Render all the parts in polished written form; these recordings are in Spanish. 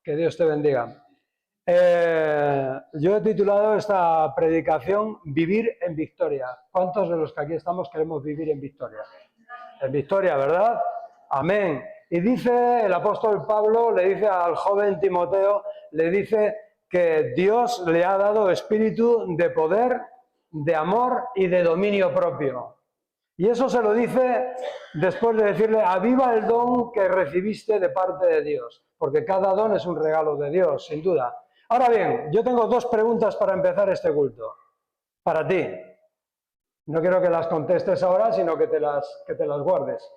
Que Dios te bendiga. Yo he titulado esta predicación Vivir en Victoria. ¿Cuántos de los que aquí estamos queremos vivir en victoria? En victoria, ¿verdad? Amén. Y dice el apóstol Pablo, le dice al joven Timoteo, le dice que Dios le ha dado espíritu de poder, de amor y de dominio propio. Y eso se lo dice después de decirle, aviva el don que recibiste de parte de Dios, porque cada don es un regalo de Dios, sin duda. Ahora bien, yo tengo dos preguntas para empezar este culto, para ti. No quiero que las contestes ahora, sino que te las guardes.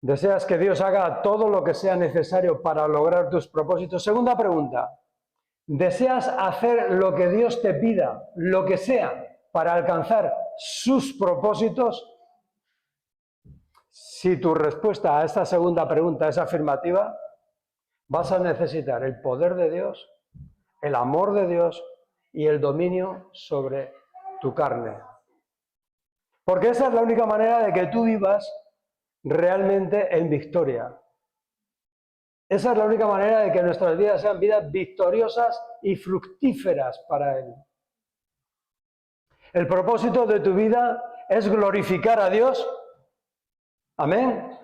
¿Deseas que Dios haga todo lo que sea necesario para lograr tus propósitos? Segunda pregunta, ¿deseas hacer lo que Dios te pida, lo que sea, para alcanzar sus propósitos? Si tu respuesta a esta segunda pregunta es afirmativa, vas a necesitar el poder de Dios, el amor de Dios y el dominio sobre tu carne. Porque esa es la única manera de que tú vivas realmente en victoria. Esa es la única manera de que nuestras vidas sean vidas victoriosas y fructíferas para Él. El propósito de tu vida es glorificar a Dios. Amén.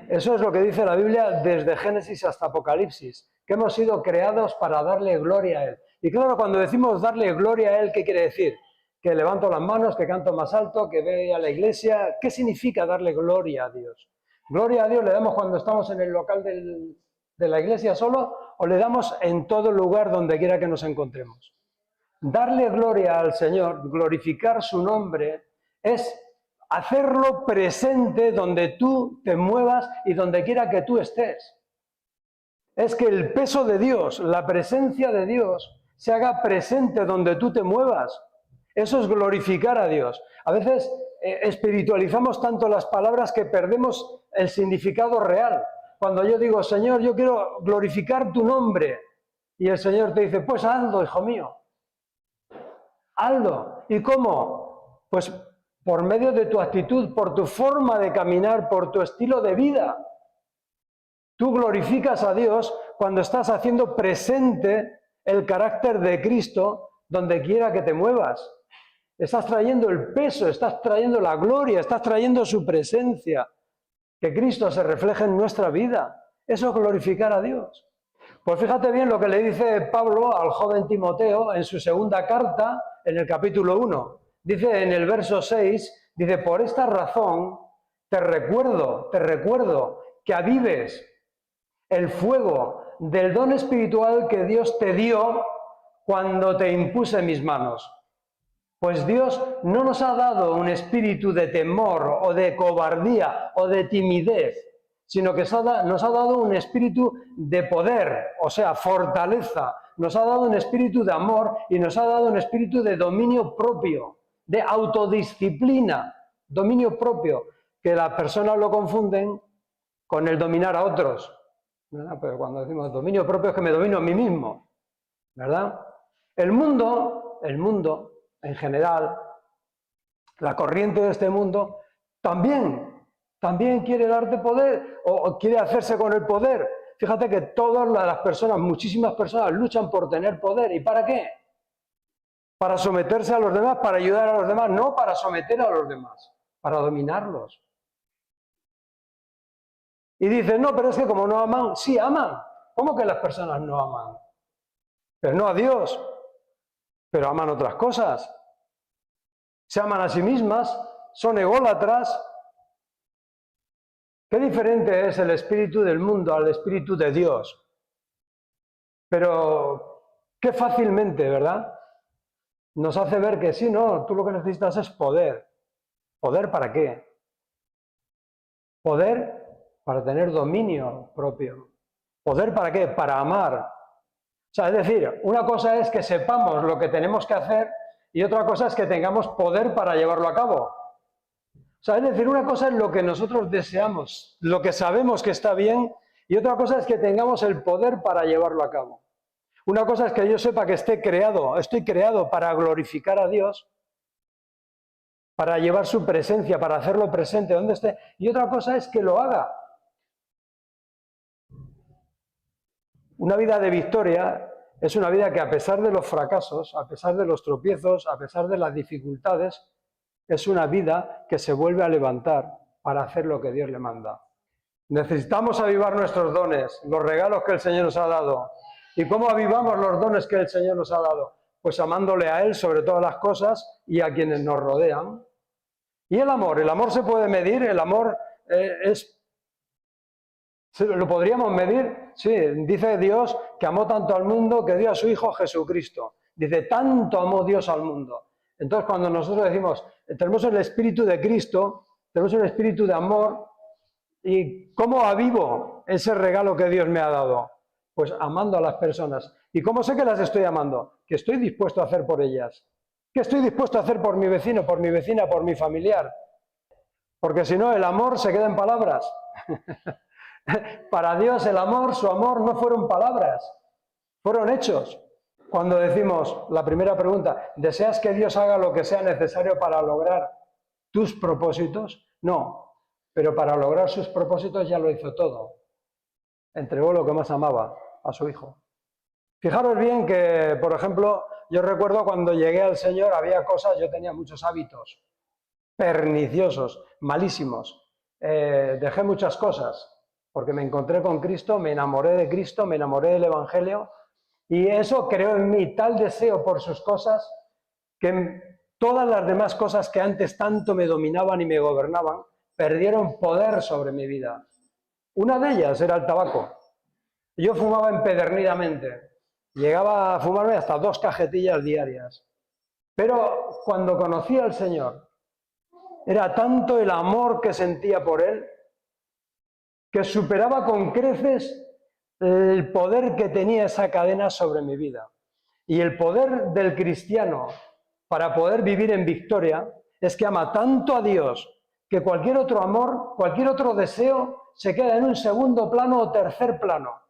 Eso es lo que dice la Biblia desde Génesis hasta Apocalipsis, que hemos sido creados para darle gloria a Él. Y claro, cuando decimos darle gloria a Él, ¿qué quiere decir? Que levanto las manos, que canto más alto, que voy a la iglesia. ¿Qué significa darle gloria a Dios? ¿Gloria a Dios le damos cuando estamos en el local de la iglesia solo o le damos en todo lugar donde quiera que nos encontremos? Darle gloria al Señor, glorificar su nombre, es hacerlo presente donde tú te muevas y donde quiera que tú estés. Es que el peso de Dios, la presencia de Dios, se haga presente donde tú te muevas. Eso es glorificar a Dios. A veces espiritualizamos tanto las palabras que perdemos el significado real. Cuando yo digo, Señor, yo quiero glorificar tu nombre, y el Señor te dice, pues hazlo, hijo mío. Hazlo. ¿Y cómo? Pues por medio de tu actitud, por tu forma de caminar, por tu estilo de vida. Tú glorificas a Dios cuando estás haciendo presente el carácter de Cristo donde quiera que te muevas. Estás trayendo el peso, estás trayendo la gloria, estás trayendo su presencia. Que Cristo se refleje en nuestra vida. Eso es glorificar a Dios. Pues fíjate bien lo que le dice Pablo al joven Timoteo en su segunda carta, en el capítulo 1. Dice en el verso 6, dice, por esta razón te recuerdo que avives el fuego del don espiritual que Dios te dio cuando te impuse mis manos. Pues Dios no nos ha dado un espíritu de temor o de cobardía o de timidez, sino que nos ha dado un espíritu de poder, o sea, fortaleza. Nos ha dado un espíritu de amor y nos ha dado un espíritu de dominio propio, de autodisciplina, dominio propio, que las personas lo confunden con el dominar a otros, ¿verdad? Pero cuando decimos dominio propio es que me domino a mí mismo, ¿verdad? El mundo en general, la corriente de este mundo, también quiere darte poder o quiere hacerse con el poder. Fíjate que todas las personas, muchísimas personas luchan por tener poder. ¿Y para qué? Para someterse a los demás, para ayudar a los demás, no para someter a los demás, para dominarlos. Y dicen, no, pero es que como no aman, sí aman. ¿Cómo que las personas no aman? Pero no a Dios, pero aman otras cosas. Se aman a sí mismas, son ególatras. Qué diferente es el espíritu del mundo al espíritu de Dios. Pero qué fácilmente, ¿verdad? Nos hace ver que sí, no, tú lo que necesitas es poder. ¿Poder para qué? Poder para tener dominio propio. ¿Poder para qué? Para amar. O sea, es decir, una cosa es que sepamos lo que tenemos que hacer y otra cosa es que tengamos poder para llevarlo a cabo. O sea, es decir, una cosa es lo que nosotros deseamos, lo que sabemos que está bien, y otra cosa es que tengamos el poder para llevarlo a cabo. Una cosa es que yo sepa que estoy creado para glorificar a Dios, para llevar su presencia, para hacerlo presente donde esté, y otra cosa es que lo haga. Una vida de victoria es una vida que a pesar de los fracasos, a pesar de los tropiezos, a pesar de las dificultades, es una vida que se vuelve a levantar para hacer lo que Dios le manda. Necesitamos avivar nuestros dones, los regalos que el Señor nos ha dado. ¿Y cómo avivamos los dones que el Señor nos ha dado? Pues amándole a Él sobre todas las cosas y a quienes nos rodean. Y el amor se puede medir, el amor ¿lo podríamos medir? Sí, dice Dios que amó tanto al mundo que dio a su Hijo Jesucristo. Dice, tanto amó Dios al mundo. Entonces, cuando nosotros decimos, tenemos el Espíritu de Cristo, tenemos el Espíritu de amor, ¿y cómo avivo ese regalo que Dios me ha dado? Pues amando a las personas. ¿Y cómo sé que las estoy amando? Que estoy dispuesto a hacer por ellas. ¿Qué estoy dispuesto a hacer por mi vecino, por mi vecina, por mi familiar? Porque si no, el amor se queda en palabras. Para Dios el amor, su amor no fueron palabras, fueron hechos. Cuando decimos, la primera pregunta, ¿deseas que Dios haga lo que sea necesario para lograr tus propósitos? No, pero para lograr sus propósitos ya lo hizo todo. Entregó lo que más amaba, a su Hijo. Fijaros bien que, por ejemplo, yo recuerdo cuando llegué al Señor había cosas, yo tenía muchos hábitos perniciosos, malísimos. Dejé muchas cosas porque me encontré con Cristo, me enamoré de Cristo, me enamoré del Evangelio y eso creó en mí tal deseo por sus cosas que todas las demás cosas que antes tanto me dominaban y me gobernaban perdieron poder sobre mi vida. Una de ellas era el tabaco. Yo fumaba empedernidamente. Llegaba a fumarme hasta 2 cajetillas diarias. Pero cuando conocí al Señor, era tanto el amor que sentía por Él, que superaba con creces el poder que tenía esa cadena sobre mi vida. Y el poder del cristiano para poder vivir en victoria es que ama tanto a Dios que cualquier otro amor, cualquier otro deseo se queda en un segundo plano o tercer plano.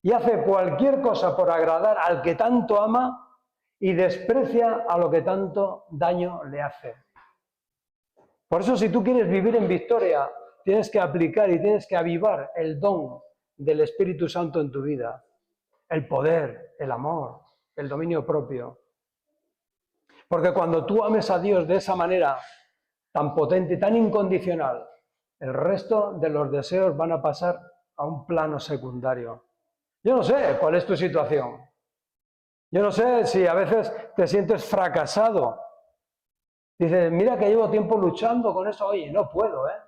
Y hace cualquier cosa por agradar al que tanto ama y desprecia a lo que tanto daño le hace. Por eso, si tú quieres vivir en victoria, tienes que aplicar y tienes que avivar el don del Espíritu Santo en tu vida. El poder, el amor, el dominio propio. Porque cuando tú ames a Dios de esa manera tan potente, tan incondicional, el resto de los deseos van a pasar a un plano secundario. Yo no sé cuál es tu situación. Yo no sé si a veces te sientes fracasado. Dices, mira que llevo tiempo luchando con eso. Oye, no puedo, ¿eh?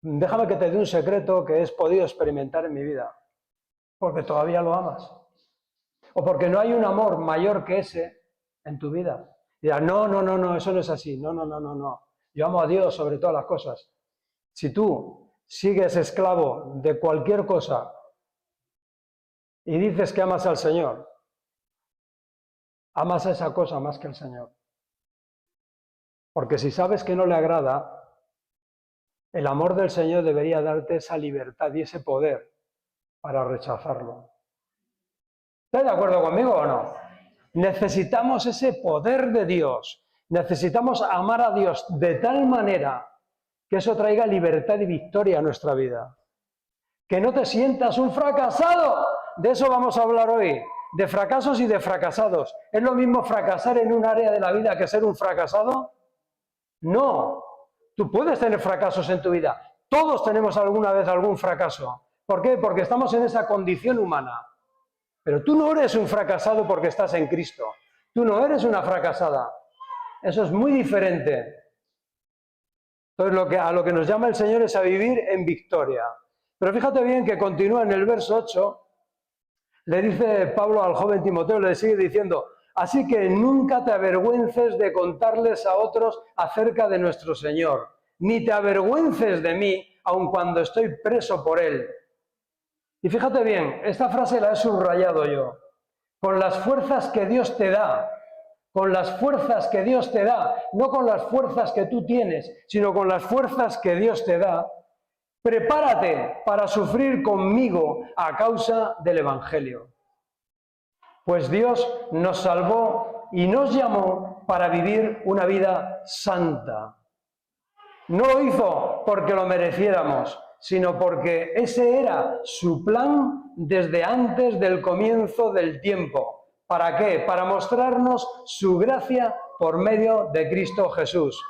Déjame que te dé un secreto que he podido experimentar en mi vida. Porque todavía lo amas. O porque no hay un amor mayor que ese en tu vida. Y dirás, no, eso no es así. No. Yo amo a Dios sobre todas las cosas. Si tú sigues esclavo de cualquier cosa y dices que amas al Señor, amas a esa cosa más que al Señor. Porque si sabes que no le agrada, el amor del Señor debería darte esa libertad y ese poder para rechazarlo. ¿Estás de acuerdo conmigo o no? Necesitamos ese poder de Dios. Necesitamos amar a Dios de tal manera que eso traiga libertad y victoria a nuestra vida. Que no te sientas un fracasado. De eso vamos a hablar hoy. De fracasos y de fracasados. ¿Es lo mismo fracasar en un área de la vida que ser un fracasado? No. Tú puedes tener fracasos en tu vida. Todos tenemos alguna vez algún fracaso. ¿Por qué? Porque estamos en esa condición humana. Pero tú no eres un fracasado porque estás en Cristo. Tú no eres una fracasada. Eso es muy diferente. Entonces, a lo que nos llama el Señor es a vivir en victoria. Pero fíjate bien que continúa en el verso 8. Le dice Pablo al joven Timoteo, le sigue diciendo, así que nunca te avergüences de contarles a otros acerca de nuestro Señor, ni te avergüences de mí, aun cuando estoy preso por Él. Y fíjate bien, esta frase la he subrayado yo. Con las fuerzas que Dios te da, con las fuerzas que Dios te da, no con las fuerzas que tú tienes, sino con las fuerzas que Dios te da, prepárate para sufrir conmigo a causa del Evangelio. Pues Dios nos salvó y nos llamó para vivir una vida santa. No lo hizo porque lo mereciéramos, sino porque ese era su plan desde antes del comienzo del tiempo. ¿Para qué? Para mostrarnos su gracia por medio de Cristo Jesús.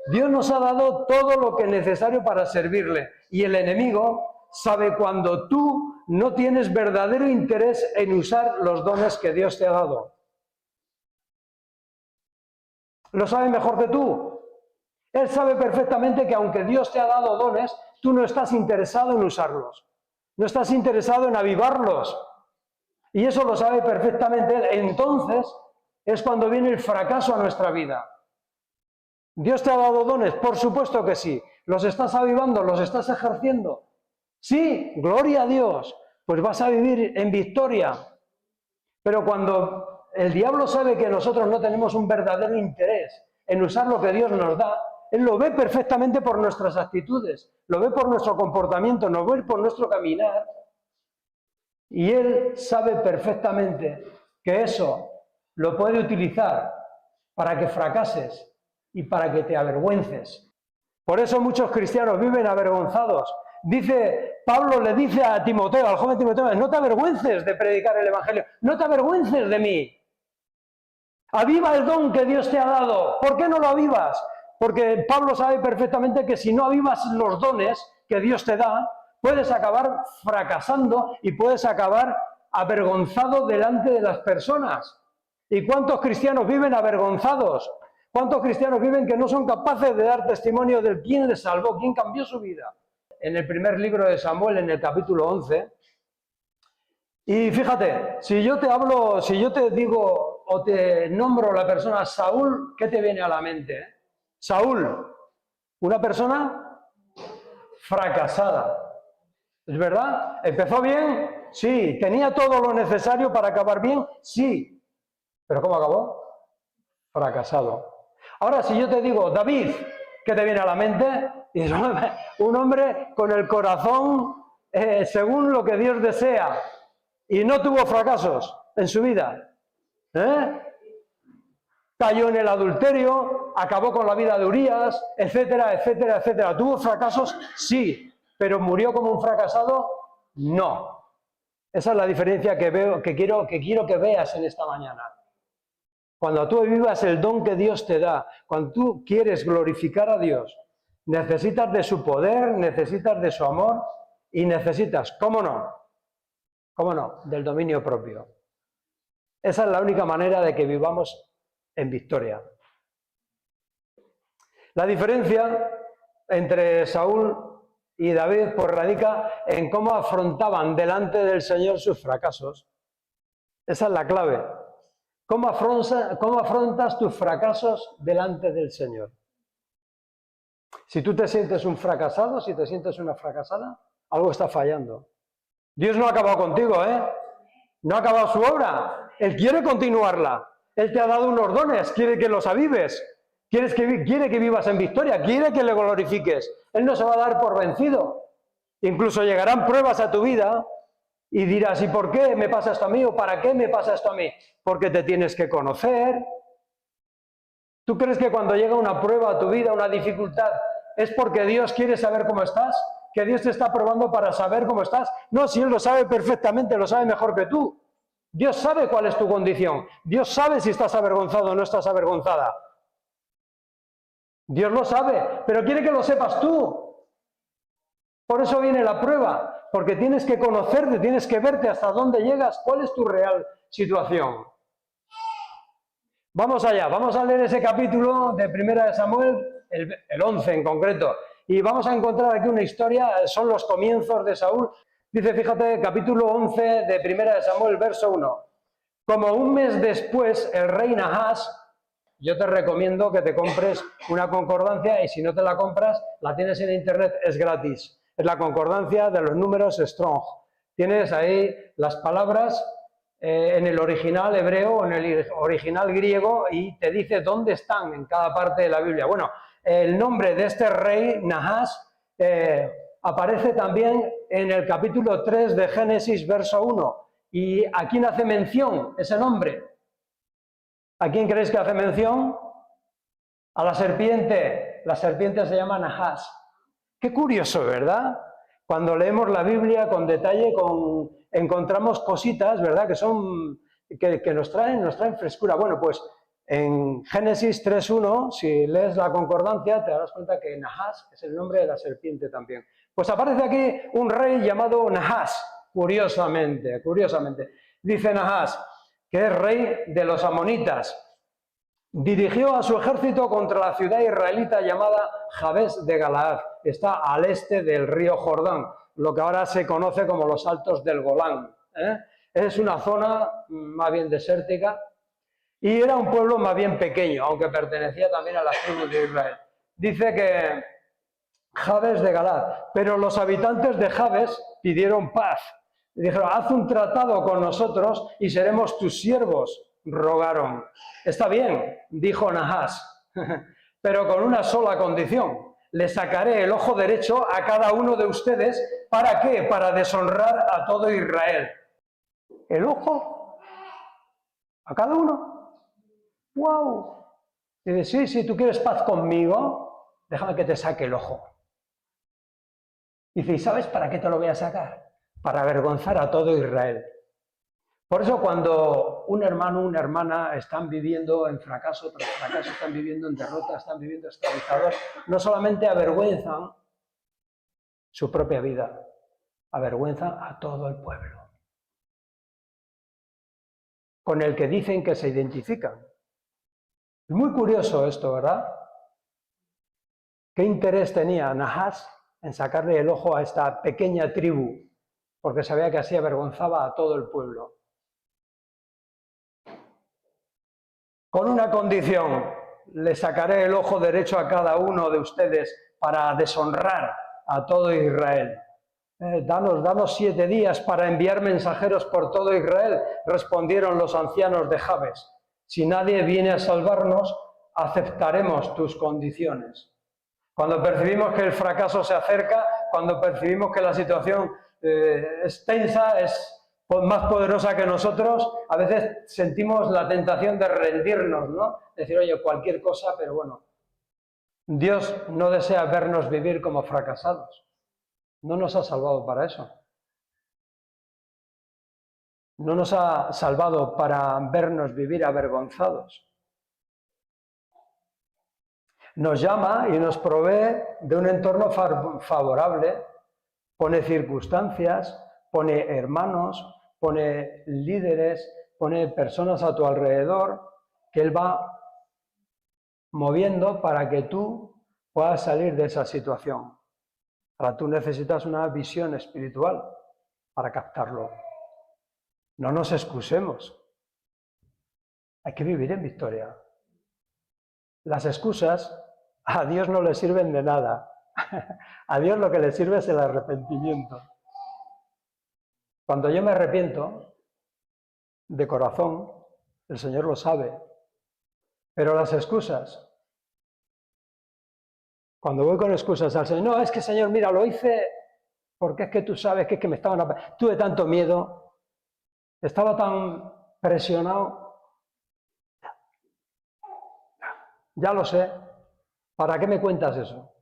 Dios nos ha dado todo lo que es necesario para servirle, y el enemigo sabe cuando tú no tienes verdadero interés en usar los dones que Dios te ha dado. Lo sabe mejor que tú. Él sabe perfectamente que aunque Dios te ha dado dones, tú no estás interesado en usarlos. No estás interesado en avivarlos. Y eso lo sabe perfectamente Él. Entonces es cuando viene el fracaso a nuestra vida. ¿Dios te ha dado dones? Por supuesto que sí. ¿Los estás avivando? ¿Los estás ejerciendo? Sí, gloria a Dios. Pues vas a vivir en victoria. Pero cuando el diablo sabe que nosotros no tenemos un verdadero interés en usar lo que Dios nos da, él lo ve perfectamente por nuestras actitudes, lo ve por nuestro comportamiento, lo ve por nuestro caminar. Y él sabe perfectamente que eso lo puede utilizar para que fracases y para que te avergüences. Por eso muchos cristianos viven avergonzados. Pablo le dice a Timoteo, al joven Timoteo, no te avergüences de predicar el Evangelio, no te avergüences de mí. Aviva el don que Dios te ha dado. ¿Por qué no lo avivas? Porque Pablo sabe perfectamente que si no avivas los dones que Dios te da, puedes acabar fracasando y puedes acabar avergonzado delante de las personas. ¿Y cuántos cristianos viven avergonzados? ¿Cuántos cristianos viven que no son capaces de dar testimonio del quién les salvó, quién cambió su vida? En el primer libro de Samuel, en el capítulo 11, y fíjate, si yo te digo o te nombro la persona Saúl, ¿qué te viene a la mente? Saúl, una persona fracasada. ¿Es verdad? ¿Empezó bien? Sí. ¿Tenía todo lo necesario para acabar bien? Sí. ¿Pero cómo acabó? Fracasado. Ahora, si yo te digo David, ¿qué te viene a la mente? Un hombre con el corazón según lo que Dios desea y no tuvo fracasos en su vida. Cayó en el adulterio, acabó con la vida de Urías, etcétera, etcétera, etcétera. ¿Tuvo fracasos? Sí. ¿Pero murió como un fracasado? No. Esa es la diferencia que quiero que veas en esta mañana. Cuando tú vivas el don que Dios te da, cuando tú quieres glorificar a Dios, necesitas de su poder, necesitas de su amor y necesitas, ¿cómo no? Del dominio propio. Esa es la única manera de que vivamos en victoria. La diferencia entre Saúl y David pues radica en cómo afrontaban delante del Señor sus fracasos. Esa es la clave. ¿Cómo afrontas tus fracasos delante del Señor? Si tú te sientes un fracasado, si te sientes una fracasada, algo está fallando. Dios no ha acabado contigo, No ha acabado su obra. Él quiere continuarla. Él te ha dado unos dones, quiere que los avives. Quiere que vivas en victoria, quiere que le glorifiques. Él no se va a dar por vencido. Incluso llegarán pruebas a tu vida y dirás, ¿y por qué me pasa esto a mí? ¿O para qué me pasa esto a mí? Porque te tienes que conocer. ¿Tú crees que cuando llega una prueba a tu vida, una dificultad, es porque Dios quiere saber cómo estás? ¿Que Dios te está probando para saber cómo estás? No, si Él lo sabe perfectamente, lo sabe mejor que tú. Dios sabe cuál es tu condición. Dios sabe si estás avergonzado o no estás avergonzada. Dios lo sabe, pero quiere que lo sepas tú. Por eso viene la prueba, porque tienes que conocerte, tienes que verte hasta dónde llegas, cuál es tu real situación. Vamos allá, vamos a leer ese capítulo de Primera de Samuel, el 11 en concreto, y vamos a encontrar aquí una historia, son los comienzos de Saúl. Dice, fíjate, capítulo 11 de Primera de Samuel, verso 1. Como un mes después, el rey Nahás, yo te recomiendo que te compres una concordancia y si no te la compras, la tienes en internet, es gratis. Es la concordancia de los números Strong. Tienes ahí las palabras en el original hebreo o en el original griego y te dice dónde están en cada parte de la Biblia. Bueno, el nombre de este rey, Nahás, aparece también en el capítulo 3 de Génesis, verso 1. ¿Y a quién hace mención ese nombre? ¿A quién creéis que hace mención? A la serpiente. La serpiente se llama Nahás. Qué curioso, ¿verdad? Cuando leemos la Biblia con detalle, encontramos cositas, ¿verdad?, que nos traen frescura. Bueno, pues en Génesis 3.1, si lees la concordancia, te darás cuenta que Nahas es el nombre de la serpiente también. Pues aparece aquí un rey llamado Nahas, curiosamente. Dice Nahas, que es rey de los amonitas. Dirigió a su ejército contra la ciudad israelita llamada Jabes de Galaad. Está al este del río Jordán, lo que ahora se conoce como los Altos del Golán. Es una zona más bien desértica y era un pueblo más bien pequeño, aunque pertenecía también a las tribus de Israel. Dice que Jabes de Galaad, pero los habitantes de Jabes pidieron paz. Dijeron, haz un tratado con nosotros y seremos tus siervos, rogaron. Está bien, dijo Nahas, pero con una sola condición. Le sacaré el ojo derecho a cada uno de ustedes. ¿Para qué? Para deshonrar a todo Israel. ¿El ojo? ¿A cada uno? ¡Wow! Y dice, sí, tú quieres paz conmigo, déjame que te saque el ojo. Y dice, ¿y sabes para qué te lo voy a sacar? Para avergonzar a todo Israel. Por eso cuando un hermano o una hermana están viviendo en fracaso tras fracaso, están viviendo en derrota, están viviendo esclavizados, no solamente avergüenzan su propia vida, avergüenzan a todo el pueblo, con el que dicen que se identifican. Es muy curioso esto, ¿verdad? ¿Qué interés tenía Nahas en sacarle el ojo a esta pequeña tribu? Porque sabía que así avergonzaba a todo el pueblo. Con una condición, le sacaré el ojo derecho a cada uno de ustedes para deshonrar a todo Israel. Danos 7 días para enviar mensajeros por todo Israel, respondieron los ancianos de Jabes. Si nadie viene a salvarnos, aceptaremos tus condiciones. Cuando percibimos que el fracaso se acerca, cuando percibimos que la situación es tensa, es más poderosa que nosotros, a veces sentimos la tentación de rendirnos, ¿no? Decir, oye, cualquier cosa, pero bueno, Dios no desea vernos vivir como fracasados. No nos ha salvado para eso. No nos ha salvado para vernos vivir avergonzados. Nos llama y nos provee de un entorno favorable, pone circunstancias, pone hermanos, pone líderes, pone personas a tu alrededor que Él va moviendo para que tú puedas salir de esa situación. Ahora tú necesitas una visión espiritual para captarlo. No nos excusemos. Hay que vivir en victoria. Las excusas a Dios no le sirven de nada. A Dios lo que le sirve es el arrepentimiento. Cuando yo me arrepiento, de corazón, el Señor lo sabe, pero las excusas, cuando voy con excusas al Señor, no, es que Señor, mira, lo hice porque es que tú sabes que es que me tuve tanto miedo, estaba tan presionado, ya lo sé, ¿para qué me cuentas eso?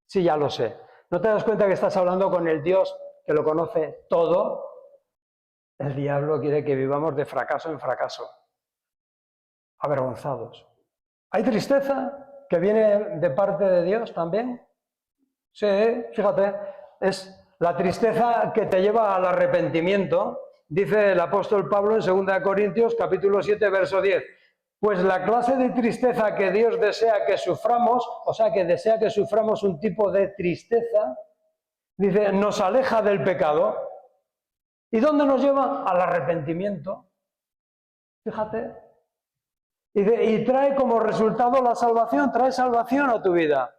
Sí, ya lo sé. ¿No te das cuenta que estás hablando con el Dios que lo conoce todo? El diablo quiere que vivamos de fracaso en fracaso, avergonzados. ¿Hay tristeza que viene de parte de Dios también? Sí, fíjate, es la tristeza que te lleva al arrepentimiento. Dice el apóstol Pablo en 2 Corintios, capítulo 7, verso 10. Pues la clase de tristeza que Dios desea que suframos, o sea, que desea que suframos un tipo de tristeza, dice, nos aleja del pecado. ¿Y dónde nos lleva? Al arrepentimiento. Fíjate. Y trae como resultado la salvación, trae salvación a tu vida,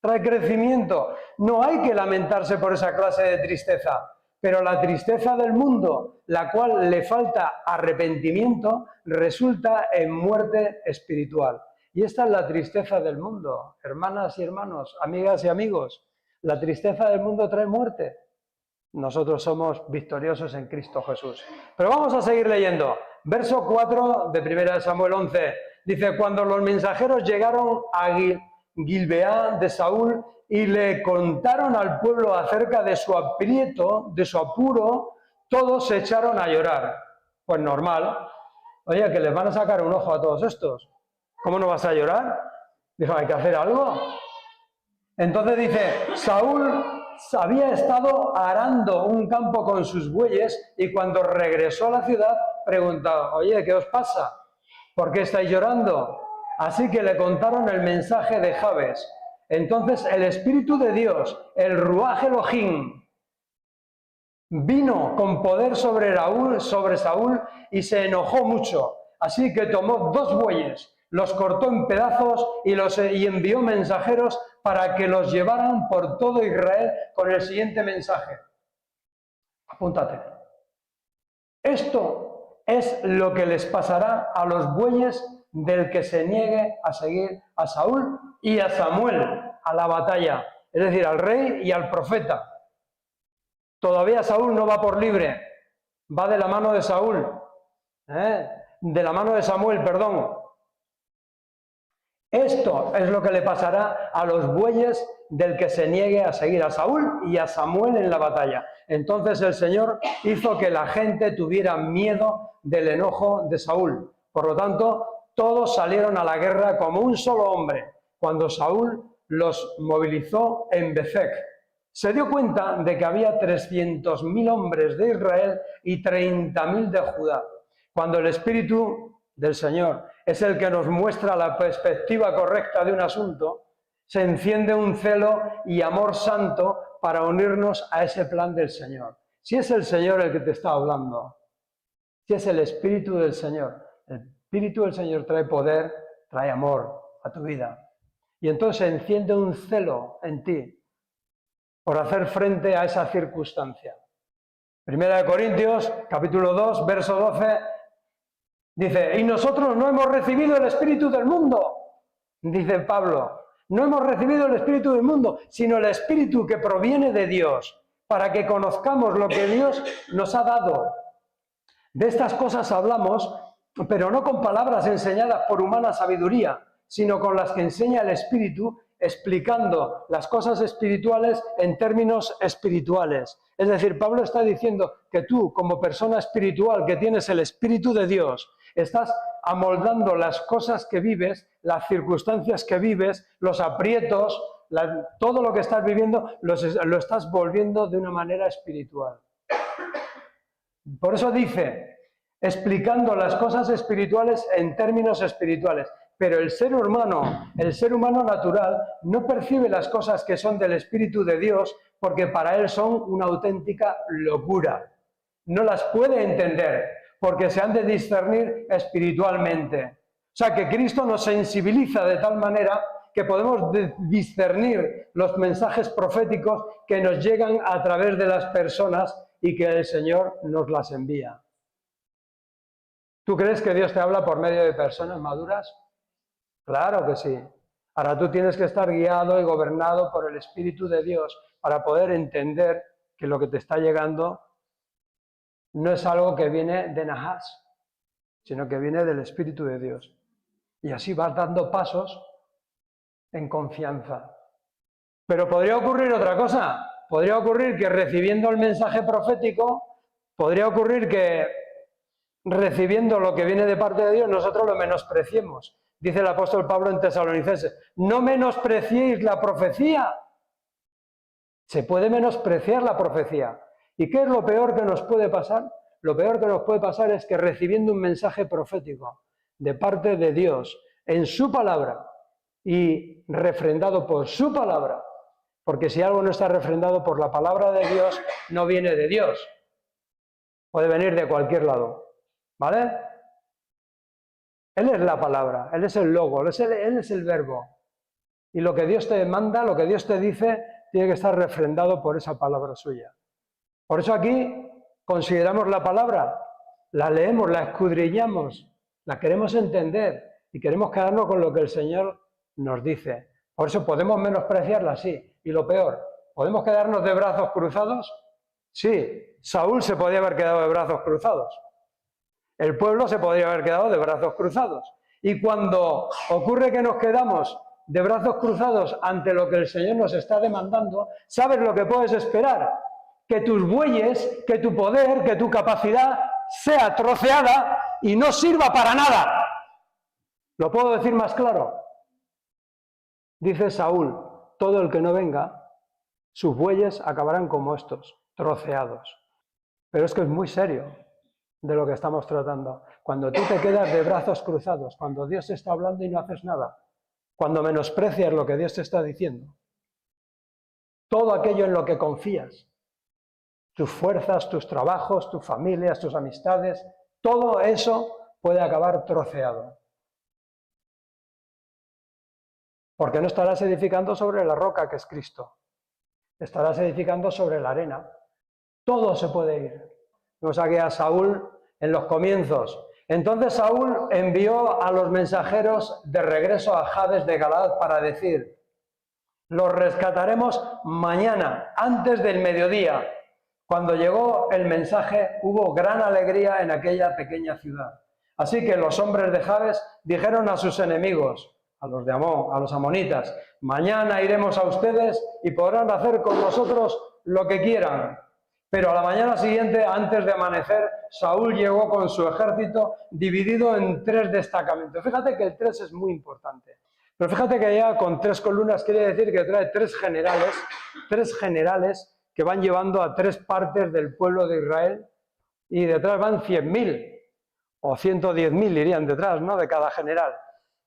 trae crecimiento. No hay que lamentarse por esa clase de tristeza, pero la tristeza del mundo, la cual le falta arrepentimiento, resulta en muerte espiritual. Y esta es la tristeza del mundo, hermanas y hermanos, amigas y amigos. La tristeza del mundo trae muerte. Nosotros somos victoriosos en Cristo Jesús. Pero vamos a seguir leyendo. Verso 4 de 1 Samuel 11. Dice, cuando los mensajeros llegaron a Gilbeá de Saúl y le contaron al pueblo acerca de su aprieto, de su apuro, todos se echaron a llorar. Pues normal. Oye, que les van a sacar un ojo a todos estos. ¿Cómo no vas a llorar? Dijo, hay que hacer algo. Entonces dice, Saúl había estado arando un campo con sus bueyes y cuando regresó a la ciudad preguntaba, oye, ¿qué os pasa? ¿Por qué estáis llorando? Así que le contaron el mensaje de Jabes. Entonces el Espíritu de Dios, el Ruaj Elohim, vino con poder sobre Saúl y se enojó mucho. Así que tomó 2 bueyes, los cortó en pedazos y envió mensajeros para que los llevaran por todo Israel con el siguiente mensaje. Apúntate. Esto es lo que les pasará a los bueyes del que se niegue a seguir a Saúl y a Samuel a la batalla, es decir, al rey y al profeta. Todavía Saúl no va por libre, va de la mano de Saúl, de la mano de Samuel, perdón. Esto es lo que le pasará a los bueyes del que se niegue a seguir a Saúl y a Samuel en la batalla. Entonces el Señor hizo que la gente tuviera miedo del enojo de Saúl. Por lo tanto, todos salieron a la guerra como un solo hombre, cuando Saúl los movilizó en Bezec. Se dio cuenta de que había 300.000 hombres de Israel y 30.000 de Judá. Cuando el Espíritu del Señor es el que nos muestra la perspectiva correcta de un asunto, se enciende un celo y amor santo para unirnos a ese plan del Señor. Si es el Señor el que te está hablando, si es el Espíritu del Señor, el Espíritu del Señor trae poder, trae amor a tu vida. Y entonces se enciende un celo en ti por hacer frente a esa circunstancia. Primera de Corintios, capítulo 2, verso 12, dice, y nosotros no hemos recibido el espíritu del mundo, dice Pablo, no hemos recibido el espíritu del mundo, sino el espíritu que proviene de Dios, para que conozcamos lo que Dios nos ha dado. De estas cosas hablamos, pero no con palabras enseñadas por humana sabiduría, sino con las que enseña el Espíritu, explicando las cosas espirituales en términos espirituales. Es decir, Pablo está diciendo que tú, como persona espiritual que tienes el Espíritu de Dios, estás amoldando las cosas que vives, las circunstancias que vives, los aprietos, todo lo que estás viviendo, lo estás volviendo de una manera espiritual. Por eso dice, explicando las cosas espirituales en términos espirituales. Pero el ser humano natural, no percibe las cosas que son del Espíritu de Dios porque para él son una auténtica locura. No las puede entender porque se han de discernir espiritualmente. O sea que Cristo nos sensibiliza de tal manera que podemos discernir los mensajes proféticos que nos llegan a través de las personas y que el Señor nos las envía. ¿Tú crees que Dios te habla por medio de personas maduras? Claro que sí. Ahora tú tienes que estar guiado y gobernado por el Espíritu de Dios para poder entender que lo que te está llegando no es algo que viene de Nahas, sino que viene del Espíritu de Dios. Y así vas dando pasos en confianza. Pero podría ocurrir otra cosa. Podría ocurrir que recibiendo el mensaje profético, podría ocurrir que recibiendo lo que viene de parte de Dios, nosotros lo menospreciemos. Dice el apóstol Pablo en Tesalonicenses, no menospreciéis la profecía. Se puede menospreciar la profecía. ¿Y qué es lo peor que nos puede pasar? Lo peor que nos puede pasar es que recibiendo un mensaje profético de parte de Dios en su palabra y refrendado por su palabra, porque si algo no está refrendado por la palabra de Dios, no viene de Dios. Puede venir de cualquier lado. ¿Vale? Él es la palabra, Él es el logo, Él es el verbo. Y lo que Dios te manda, lo que Dios te dice, tiene que estar refrendado por esa palabra suya. Por eso aquí consideramos la palabra, la leemos, la escudriñamos, la queremos entender y queremos quedarnos con lo que el Señor nos dice. Por eso podemos menospreciarla, sí. Y lo peor, ¿podemos quedarnos de brazos cruzados? Sí, Saúl se podía haber quedado de brazos cruzados. El pueblo se podría haber quedado de brazos cruzados. Y cuando ocurre que nos quedamos de brazos cruzados ante lo que el Señor nos está demandando, ¿sabes lo que puedes esperar? que tus bueyes, que tu poder, que tu capacidad sea troceada y no sirva para nada. ¿Lo puedo decir más claro? Dice Saúl, todo el que no venga, sus bueyes acabarán como estos, troceados. Pero es que es muy serio de lo que estamos tratando. Cuando tú te quedas de brazos cruzados, cuando Dios te está hablando y no haces nada, cuando menosprecias lo que Dios te está diciendo, todo aquello en lo que confías, tus fuerzas, tus trabajos, tus familias, tus amistades, todo eso puede acabar troceado. Porque no estarás edificando sobre la roca que es Cristo. Estarás edificando sobre la arena. Todo se puede ir. Vemos aquí a Saúl en los comienzos. Entonces Saúl envió a los mensajeros de regreso a Jabes de Galaad para decir: los rescataremos mañana, antes del mediodía. Cuando llegó el mensaje, hubo gran alegría en aquella pequeña ciudad. Así que los hombres de Jabes dijeron a sus enemigos, a los de Amón, a los amonitas: mañana iremos a ustedes y podrán hacer con nosotros lo que quieran. Pero a la mañana siguiente, antes de amanecer, Saúl llegó con su ejército dividido en 3 destacamentos. Fíjate que el 3 es muy importante. Pero fíjate que ya con 3 columnas quiere decir que trae 3 generales que van llevando a 3 partes del pueblo de Israel, y detrás van 100.000 o 110.000 irían detrás, ¿no?, de cada general.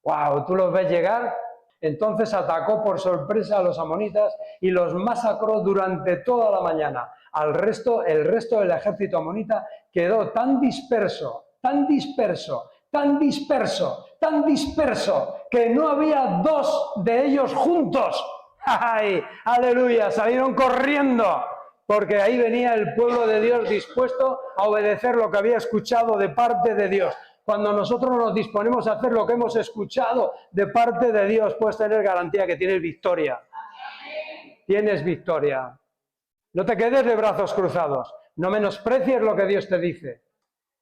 ¡Wow! Tú los ves llegar. Entonces atacó por sorpresa a los amonitas y los masacró durante toda la mañana. El resto del ejército amonita quedó tan disperso, que no había 2 de ellos juntos. ¡Ay! ¡Aleluya! Salieron corriendo, porque ahí venía el pueblo de Dios dispuesto a obedecer lo que había escuchado de parte de Dios. Cuando nosotros nos disponemos a hacer lo que hemos escuchado de parte de Dios, puedes tener garantía que tienes victoria. Tienes victoria. No te quedes de brazos cruzados. No menosprecies lo que Dios te dice.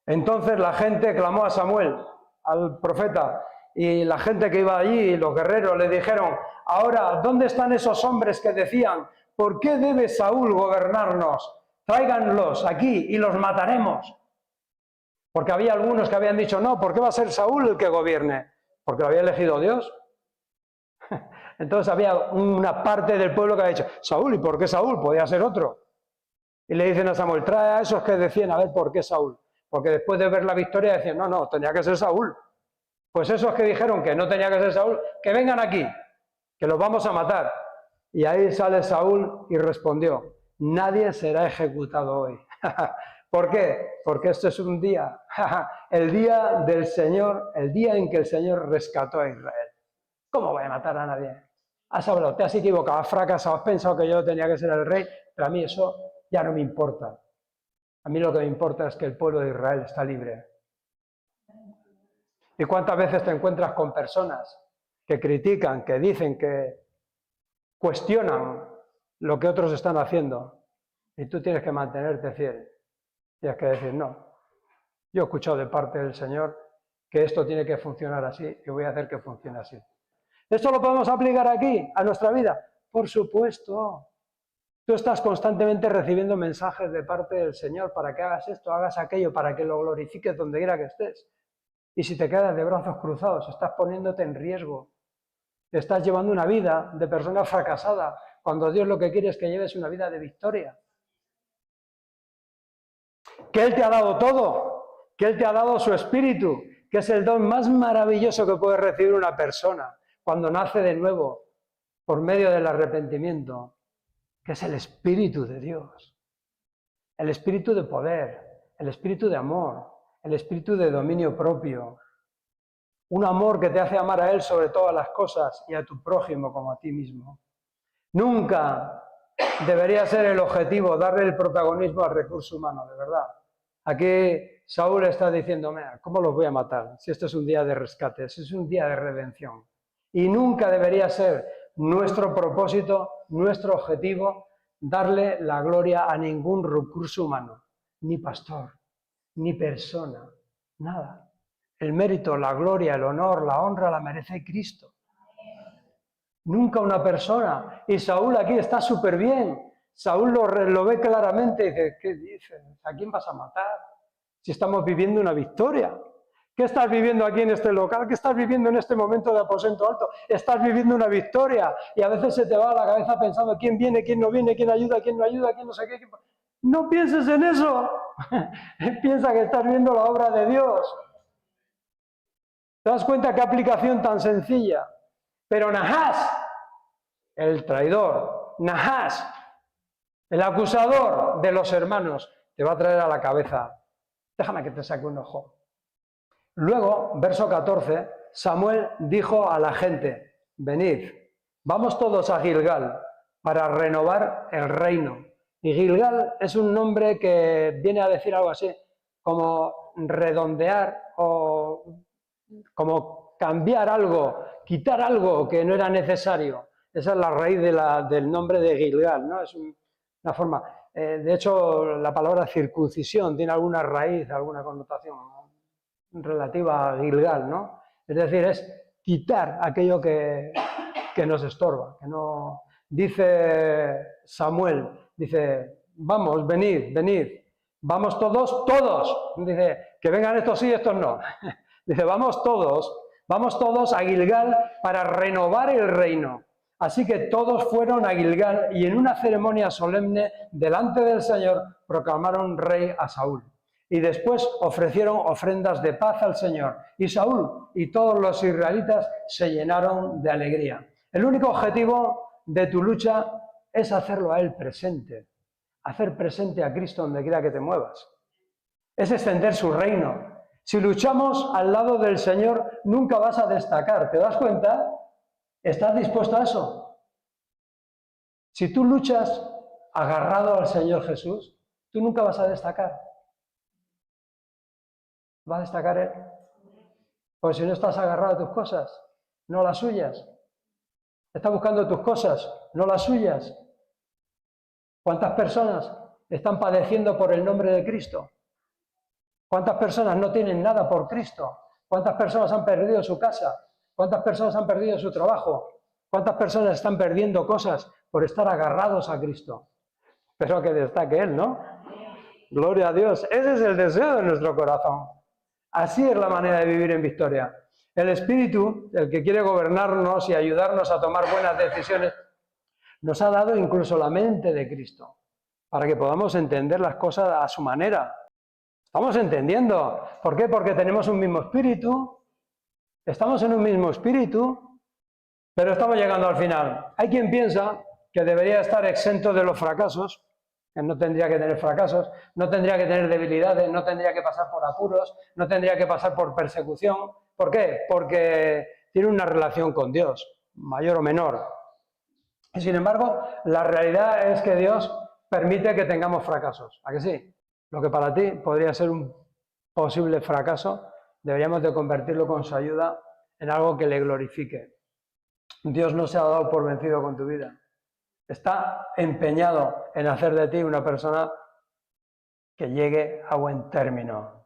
Entonces la gente clamó a Samuel, al profeta, y la gente que iba allí, los guerreros, le dijeron: ahora, ¿dónde están esos hombres que decían: ¿por qué debe Saúl gobernarnos? Tráiganlos aquí y los mataremos. Porque había algunos que habían dicho: no, ¿por qué va a ser Saúl el que gobierne? Porque lo había elegido Dios. Entonces había una parte del pueblo que había dicho: Saúl, ¿y por qué Saúl? Podía ser otro. Y le dicen a Samuel: trae a esos que decían, a ver, ¿por qué Saúl? Porque después de ver la victoria decían: no, tenía que ser Saúl. Pues esos que dijeron que no tenía que ser Saúl, que vengan aquí, que los vamos a matar. Y ahí sale Saúl y respondió: nadie será ejecutado hoy. ¿Por qué? Porque este es un día, el día del Señor, el día en que el Señor rescató a Israel. ¿Cómo voy a matar a nadie? Has hablado, te has equivocado, has fracasado, has pensado que yo tenía que ser el rey, pero a mí eso ya no me importa. A mí lo que me importa es que el pueblo de Israel está libre. ¿Y cuántas veces te encuentras con personas que critican, que dicen, que cuestionan lo que otros están haciendo? Y tú tienes que mantenerte fiel. Tienes que decir: no, yo he escuchado de parte del Señor que esto tiene que funcionar así y voy a hacer que funcione así. ¿Esto lo podemos aplicar aquí, a nuestra vida? Por supuesto. Tú estás constantemente recibiendo mensajes de parte del Señor para que hagas esto, hagas aquello, para que lo glorifiques donde quiera que estés. Y si te quedas de brazos cruzados, estás poniéndote en riesgo. Estás llevando una vida de persona fracasada, cuando Dios lo que quiere es que lleves una vida de victoria. Que Él te ha dado todo, que Él te ha dado su espíritu, que es el don más maravilloso que puede recibir una persona cuando nace de nuevo por medio del arrepentimiento, que es el Espíritu de Dios, el Espíritu de poder, el Espíritu de amor, el Espíritu de dominio propio, un amor que te hace amar a Él sobre todas las cosas y a tu prójimo como a ti mismo. Nunca debería ser el objetivo darle el protagonismo al recurso humano, de verdad. Aquí Saúl está diciendo: ¿cómo los voy a matar? Si esto es un día de rescate, si es un día de redención. Y nunca debería ser nuestro propósito, nuestro objetivo, darle la gloria a ningún recurso humano, ni pastor, ni persona, nada. El mérito, la gloria, el honor, la honra la merece Cristo. Nunca una persona. Y Saúl aquí está súper bien. Saúl lo ve claramente y dice, ¿qué dices? ¿A quién vas a matar? Si estamos viviendo una victoria. ¿Qué estás viviendo aquí en este local? ¿Qué estás viviendo en este momento de aposento alto? Estás viviendo una victoria y a veces se te va a la cabeza pensando quién viene, quién no viene, quién ayuda, quién no ayuda, quién no sé qué. No pienses en eso. Piensa que estás viendo la obra de Dios. ¿Te das cuenta qué aplicación tan sencilla? Pero Nahás, el traidor, Nahás, el acusador de los hermanos, te va a traer a la cabeza. Déjame que te saque un ojo. Luego, verso 14, Samuel dijo a la gente, venid, vamos todos a Gilgal para renovar el reino. Y Gilgal es un nombre que viene a decir algo así, como redondear o como cambiar algo, quitar algo que no era necesario. Esa es la raíz del nombre de Gilgal, ¿no? Es una forma. De hecho, la palabra circuncisión tiene alguna raíz, alguna connotación relativa a Gilgal, ¿no? Es decir, es quitar aquello que nos estorba, que no... Dice Samuel, dice, vamos, venid, vamos todos, dice, que vengan estos sí, estos no. Dice, vamos todos a Gilgal para renovar el reino. Así que todos fueron a Gilgal y en una ceremonia solemne delante del Señor proclamaron rey a Saúl. Y después ofrecieron ofrendas de paz al Señor. Y Saúl y todos los israelitas se llenaron de alegría. El único objetivo de tu lucha es hacerlo a Él presente. Hacer presente a Cristo donde quiera que te muevas. Es extender su reino. Si luchamos al lado del Señor, nunca vas a destacar. ¿Te das cuenta? ¿Estás dispuesto a eso? Si tú luchas agarrado al Señor Jesús, tú nunca vas a destacar. ¿Va a destacar Él? Pues si no estás agarrado a tus cosas, no las suyas. Estás buscando tus cosas, no las suyas. ¿Cuántas personas están padeciendo por el nombre de Cristo? ¿Cuántas personas no tienen nada por Cristo? ¿Cuántas personas han perdido su casa? ¿Cuántas personas han perdido su trabajo? ¿Cuántas personas están perdiendo cosas por estar agarrados a Cristo? Pero que destaque Él, ¿no? Gloria a Dios. Ese es el deseo de nuestro corazón. Así es la manera de vivir en victoria. El Espíritu, el que quiere gobernarnos y ayudarnos a tomar buenas decisiones, nos ha dado incluso la mente de Cristo, para que podamos entender las cosas a su manera. ¿Estamos entendiendo? ¿Por qué? Porque tenemos un mismo espíritu, estamos en un mismo espíritu, pero estamos llegando al final. Hay quien piensa que debería estar exento de los fracasos, que no tendría que tener fracasos, no tendría que tener debilidades, no tendría que pasar por apuros, no tendría que pasar por persecución. ¿Por qué? Porque tiene una relación con Dios, mayor o menor. Y sin embargo, la realidad es que Dios permite que tengamos fracasos. ¿A que sí? Lo que para ti podría ser un posible fracaso, deberíamos de convertirlo con su ayuda en algo que le glorifique. Dios no se ha dado por vencido con tu vida. Está empeñado en hacer de ti una persona que llegue a buen término.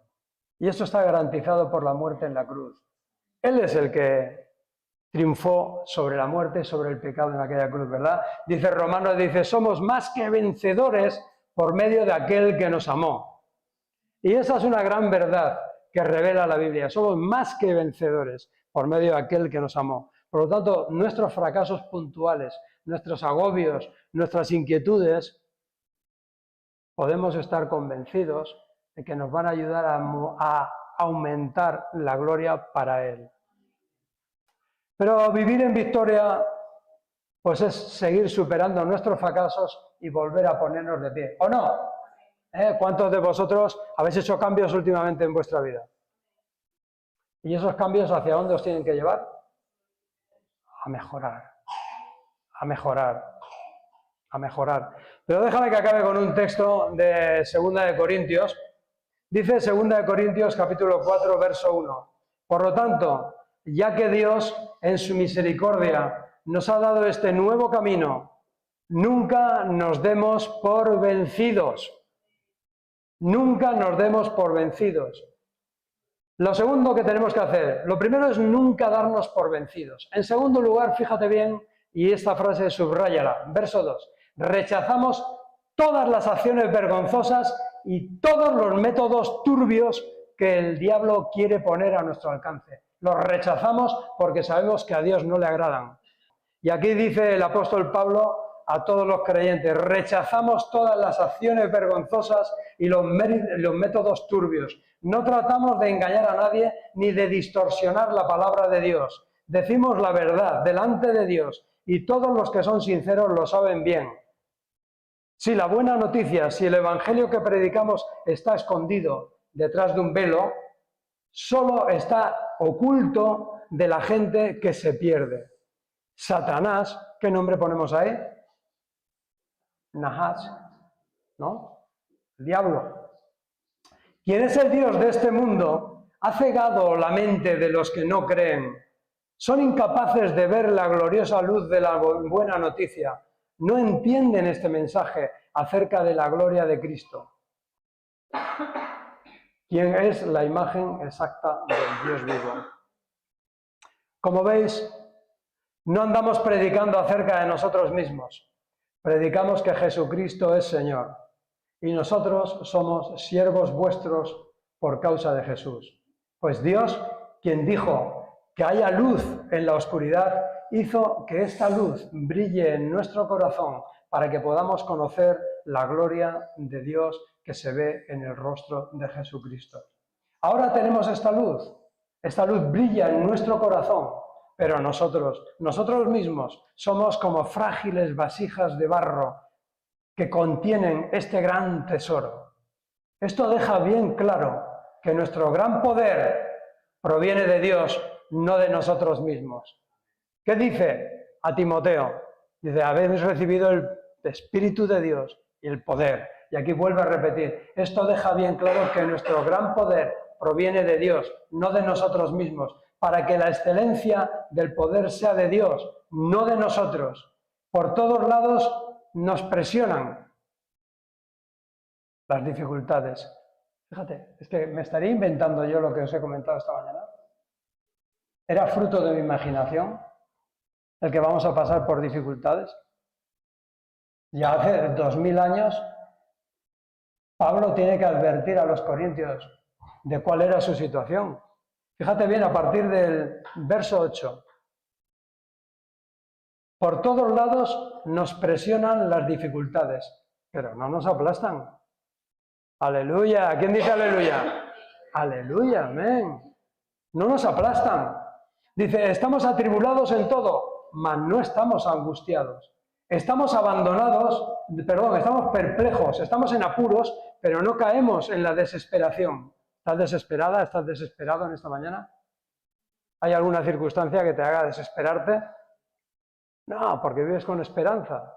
Y eso está garantizado por la muerte en la cruz. Él es el que triunfó sobre la muerte, sobre el pecado en aquella cruz, ¿verdad? Dice Romanos, dice, somos más que vencedores por medio de aquel que nos amó. Y esa es una gran verdad que revela la Biblia. Somos más que vencedores por medio de aquel que nos amó. Por lo tanto, nuestros fracasos puntuales, nuestros agobios, nuestras inquietudes, podemos estar convencidos de que nos van a ayudar a aumentar la gloria para Él. Pero vivir en victoria, pues es seguir superando nuestros fracasos y volver a ponernos de pie. ¿O no? ¿Cuántos de vosotros habéis hecho cambios últimamente en vuestra vida? ¿Y esos cambios hacia dónde os tienen que llevar? A mejorar, a mejorar, a mejorar. Pero déjame que acabe con un texto de 2 de Corintios. Dice 2 de Corintios capítulo 4, verso 1. Por lo tanto, ya que Dios en su misericordia nos ha dado este nuevo camino, nunca nos demos por vencidos. Nunca nos demos por vencidos. Lo segundo que tenemos que hacer, lo primero es nunca darnos por vencidos. En segundo lugar, fíjate bien, y esta frase subráyala, verso 2, rechazamos todas las acciones vergonzosas y todos los métodos turbios que el diablo quiere poner a nuestro alcance. Los rechazamos porque sabemos que a Dios no le agradan. Y aquí dice el apóstol Pablo a todos los creyentes: rechazamos todas las acciones vergonzosas y los métodos turbios. No tratamos de engañar a nadie ni de distorsionar la palabra de Dios. Decimos la verdad delante de Dios y todos los que son sinceros lo saben bien. Si la buena noticia, si el evangelio que predicamos está escondido detrás de un velo, solo está oculto de la gente que se pierde. Satanás, ¿qué nombre ponemos ahí? Nahash, ¿no? El diablo. Quien es el Dios de este mundo ha cegado la mente de los que no creen. Son incapaces de ver la gloriosa luz de la buena noticia. No entienden este mensaje acerca de la gloria de Cristo, quien es la imagen exacta del Dios vivo. Como veis, no andamos predicando acerca de nosotros mismos. Predicamos que Jesucristo es Señor y nosotros somos siervos vuestros por causa de Jesús. Pues Dios, quien dijo que haya luz en la oscuridad, hizo que esta luz brille en nuestro corazón para que podamos conocer la gloria de Dios que se ve en el rostro de Jesucristo. Ahora tenemos esta luz brilla en nuestro corazón, pero nosotros mismos somos como frágiles vasijas de barro que contienen este gran tesoro. Esto deja bien claro que nuestro gran poder proviene de Dios, no de nosotros mismos. ¿Qué dice a Timoteo? Dice: habéis recibido el Espíritu de Dios y el poder. Y aquí vuelve a repetir, esto deja bien claro que nuestro gran poder proviene de Dios, no de nosotros mismos, para que la excelencia del poder sea de Dios, no de nosotros. Por todos lados nos presionan las dificultades. Fíjate, es que me estaría inventando yo lo que os he comentado esta mañana. ¿Era fruto de mi imaginación el que vamos a pasar por dificultades? Ya hace 2000 años, Pablo tiene que advertir a los corintios de cuál era su situación. Fíjate bien, a partir del verso 8. Por todos lados nos presionan las dificultades, pero no nos aplastan. ¡Aleluya! ¿Quién dice aleluya? ¡Aleluya! ¡Amén! No nos aplastan. Dice, estamos atribulados en todo, mas no estamos angustiados. Estamos estamos perplejos, estamos en apuros, pero no caemos en la desesperación. ¿Estás desesperada? ¿Estás desesperado en esta mañana? ¿Hay alguna circunstancia que te haga desesperarte? No, porque vives con esperanza.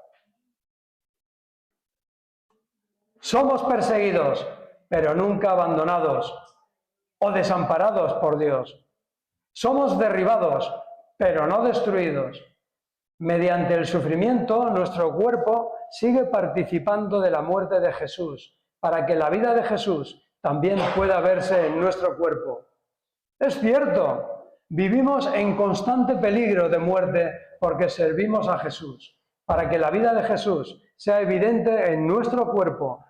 Somos perseguidos, pero nunca abandonados o desamparados por Dios. Somos derribados, pero no destruidos. Mediante el sufrimiento, nuestro cuerpo sigue participando de la muerte de Jesús, para que la vida de Jesús también pueda verse en nuestro cuerpo. Es cierto, vivimos en constante peligro de muerte porque servimos a Jesús, para que la vida de Jesús sea evidente en nuestro cuerpo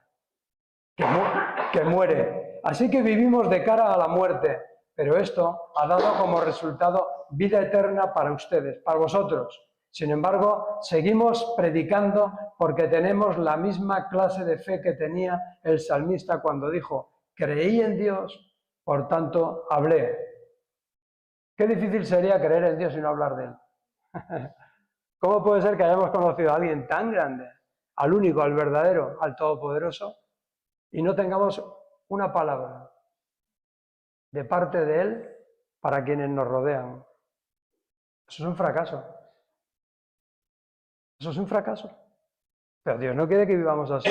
que muere. Así que vivimos de cara a la muerte, pero esto ha dado como resultado vida eterna para ustedes, para vosotros. Sin embargo, seguimos predicando porque tenemos la misma clase de fe que tenía el salmista cuando dijo, creí en Dios, por tanto hablé. Qué difícil sería creer en Dios y no hablar de Él. ¿Cómo puede ser que hayamos conocido a alguien tan grande, al único, al verdadero, al todopoderoso, y no tengamos una palabra de parte de Él para quienes nos rodean? Eso es un fracaso. Eso es un fracaso. Pero Dios no quiere que vivamos así.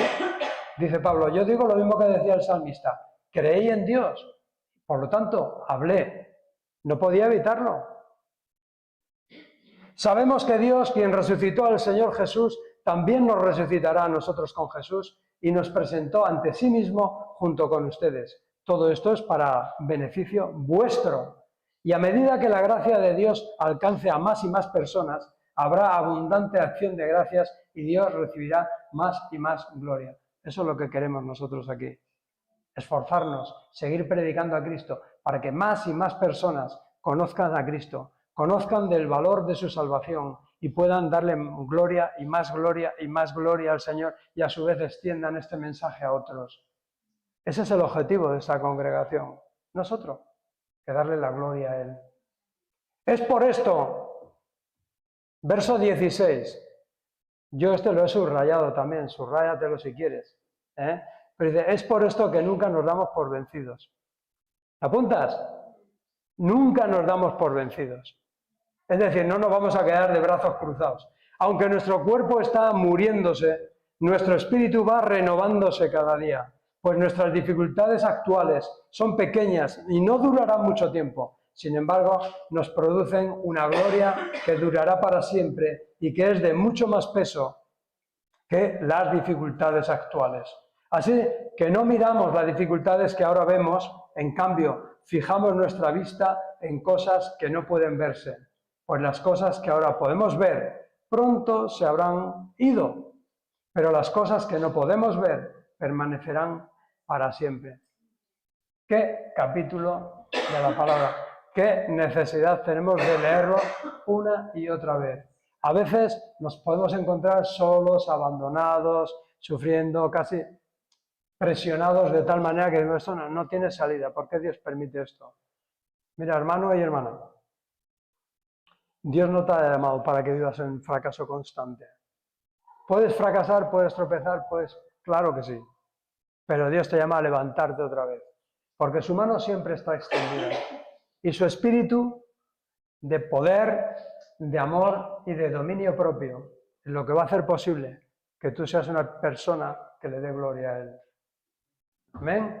Dice Pablo, yo digo lo mismo que decía el salmista, creí en Dios, por lo tanto, hablé. No podía evitarlo. Sabemos que Dios, quien resucitó al Señor Jesús, también nos resucitará a nosotros con Jesús y nos presentó ante sí mismo junto con ustedes. Todo esto es para beneficio vuestro. Y a medida que la gracia de Dios alcance a más y más personas, habrá abundante acción de gracias y Dios recibirá más y más gloria. Eso es lo que queremos nosotros aquí. Esforzarnos, seguir predicando a Cristo, para que más y más personas conozcan a Cristo, conozcan del valor de su salvación y puedan darle gloria y más gloria y más gloria al Señor y a su vez extiendan este mensaje a otros. Ese es el objetivo de esta congregación. Nosotros, que darle la gloria a Él. Es por esto, verso 16, yo este lo he subrayado también, subráyatelo si quieres, pero dice, es por esto que nunca nos damos por vencidos. ¿Apuntas? Nunca nos damos por vencidos. Es decir, no nos vamos a quedar de brazos cruzados. Aunque nuestro cuerpo está muriéndose, nuestro espíritu va renovándose cada día, pues nuestras dificultades actuales son pequeñas y no durarán mucho tiempo. Sin embargo, nos producen una gloria que durará para siempre y que es de mucho más peso que las dificultades actuales. Así que no miramos las dificultades que ahora vemos, en cambio, fijamos nuestra vista en cosas que no pueden verse, pues las cosas que ahora podemos ver pronto se habrán ido, pero las cosas que no podemos ver permanecerán para siempre. ¿Qué capítulo de la palabra? ¿Qué necesidad tenemos de leerlo una y otra vez? A veces nos podemos encontrar solos, abandonados, sufriendo, casi presionados de tal manera que esto no tiene salida. ¿Por qué Dios permite esto? Mira, hermano y hermana, Dios no te ha llamado para que vivas en fracaso constante. ¿Puedes fracasar? ¿Puedes tropezar? Pues claro que sí. Pero Dios te llama a levantarte otra vez. Porque su mano siempre está extendida. Y su espíritu de poder, de amor y de dominio propio es lo que va a hacer posible que tú seas una persona que le dé gloria a Él. ¿Amén?